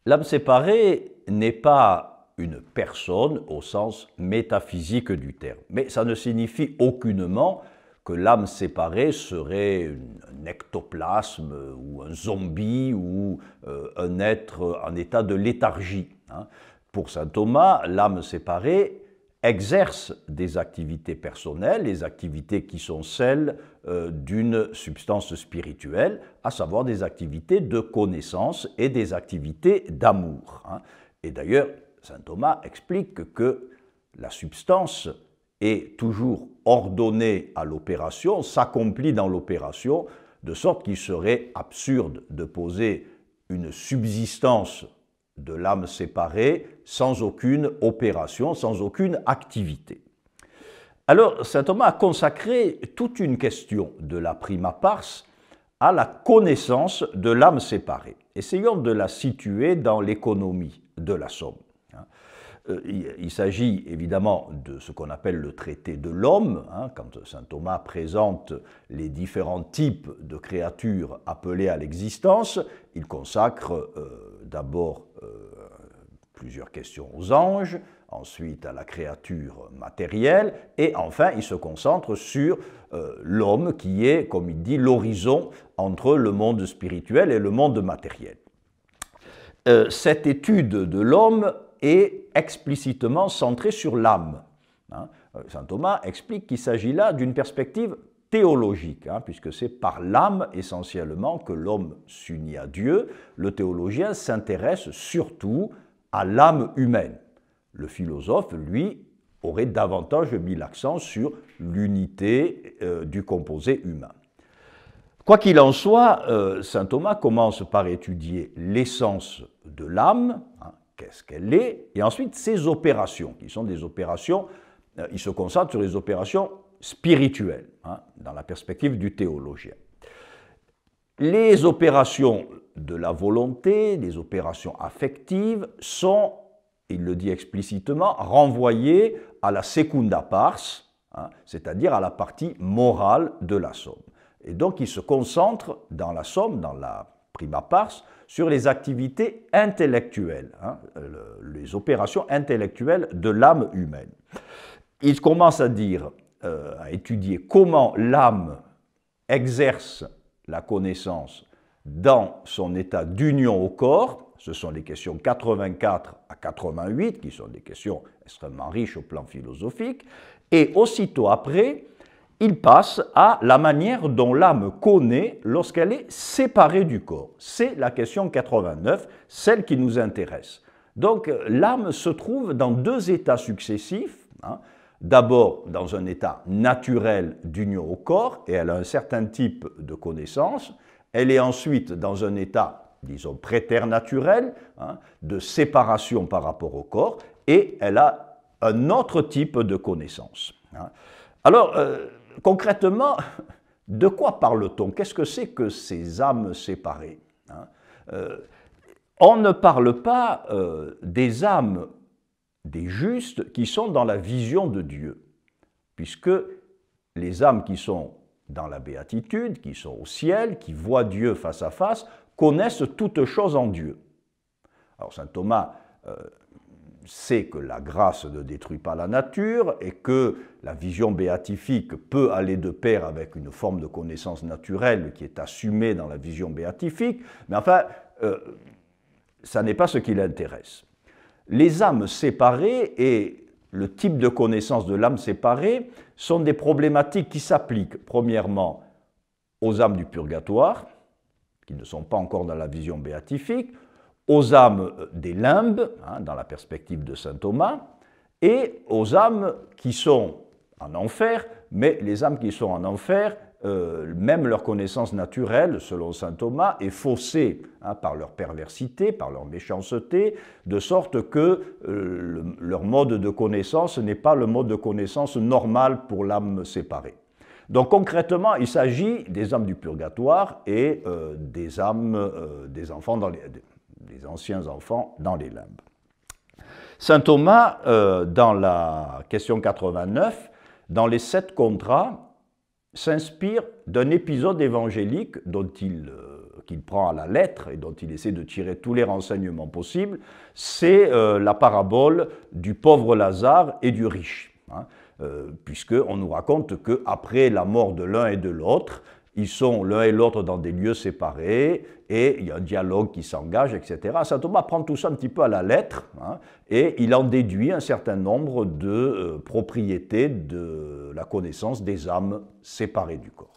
L'âme séparée n'est pas une personne au sens métaphysique du terme, mais ça ne signifie aucunement que l'âme séparée serait un ectoplasme ou un zombie ou un être en état de léthargie. Pour saint Thomas, l'âme séparée exerce des activités personnelles, les activités qui sont celles d'une substance spirituelle, à savoir des activités de connaissance et des activités d'amour. Et d'ailleurs, saint Thomas explique que la substance est toujours ordonnée à l'opération, s'accomplit dans l'opération, de sorte qu'il serait absurde de poser une subsistance de l'âme séparée sans aucune opération, sans aucune activité. Alors, saint Thomas a consacré toute une question de la prima pars à la connaissance de l'âme séparée. Essayons de la situer dans l'économie de la somme. Il s'agit évidemment de ce qu'on appelle le traité de l'homme, quand saint Thomas présente les différents types de créatures appelées à l'existence. Il consacre d'abord plusieurs questions aux anges, ensuite à la créature matérielle, et enfin il se concentre sur l'homme qui est, comme il dit, l'horizon entre le monde spirituel et le monde matériel. Cette étude de l'homme est explicitement centrée sur l'âme. Saint Thomas explique qu'il s'agit là d'une perspective théologique, puisque c'est par l'âme essentiellement que l'homme s'unit à Dieu. Le théologien s'intéresse surtout à l'âme humaine. Le philosophe, lui, aurait davantage mis l'accent sur l'unité du composé humain. Quoi qu'il en soit, saint Thomas commence par étudier l'essence de l'âme, qu'est-ce qu'elle est, et ensuite ses opérations, qui sont des opérations, il se concentre sur les opérations spirituelles, dans la perspective du théologien. Les opérations de la volonté, les opérations affectives sont, il le dit explicitement, renvoyées à la secunda pars, c'est-à-dire à la partie morale de la somme. Et donc il se concentre dans la somme, dans la prima pars, sur les activités intellectuelles, les opérations intellectuelles de l'âme humaine. Il commence à dire, à étudier comment l'âme exerce la connaissance dans son état d'union au corps. Ce sont les questions 84 à 88, qui sont des questions extrêmement riches au plan philosophique. Et aussitôt après, il passe à la manière dont l'âme connaît lorsqu'elle est séparée du corps. C'est la question 89, celle qui nous intéresse. Donc l'âme se trouve dans deux états successifs. D'abord dans un état naturel d'union au corps, et elle a un certain type de connaissance. Elle est ensuite dans un état, disons, préternaturel, de séparation par rapport au corps, et elle a un autre type de connaissance. Alors, concrètement, de quoi parle-t-on? Qu'est-ce que c'est que ces âmes séparées? On ne parle pas des âmes des justes qui sont dans la vision de Dieu, puisque les âmes qui sont dans la béatitude, qui sont au ciel, qui voient Dieu face à face, connaissent toutes choses en Dieu. Alors saint Thomas sait que la grâce ne détruit pas la nature et que la vision béatifique peut aller de pair avec une forme de connaissance naturelle qui est assumée dans la vision béatifique, mais enfin, ça n'est pas ce qui l'intéresse. Les âmes séparées et le type de connaissance de l'âme séparée sont des problématiques qui s'appliquent premièrement aux âmes du purgatoire, qui ne sont pas encore dans la vision béatifique, aux âmes des limbes, dans la perspective de saint Thomas, et aux âmes qui sont en enfer, mais les âmes qui sont en enfer, même leur connaissance naturelle, selon saint Thomas, est faussée par leur perversité, par leur méchanceté, de sorte que leur mode de connaissance n'est pas le mode de connaissance normal pour l'âme séparée. Donc concrètement, il s'agit des âmes du purgatoire et des âmes des enfants des anciens enfants dans les limbes. Saint Thomas, dans la question 89, dans les 7 contrats, s'inspire d'un épisode évangélique dont il qu'il prend à la lettre et dont il essaie de tirer tous les renseignements possibles, c'est la parabole du pauvre Lazare et du riche. Hein, puisqu'on nous raconte qu'après la mort de l'un et de l'autre, ils sont l'un et l'autre dans des lieux séparés, et il y a un dialogue qui s'engage, etc. Saint Thomas prend tout ça un petit peu à la lettre, hein, et il en déduit un certain nombre de propriétés de la connaissance des âmes séparées du corps.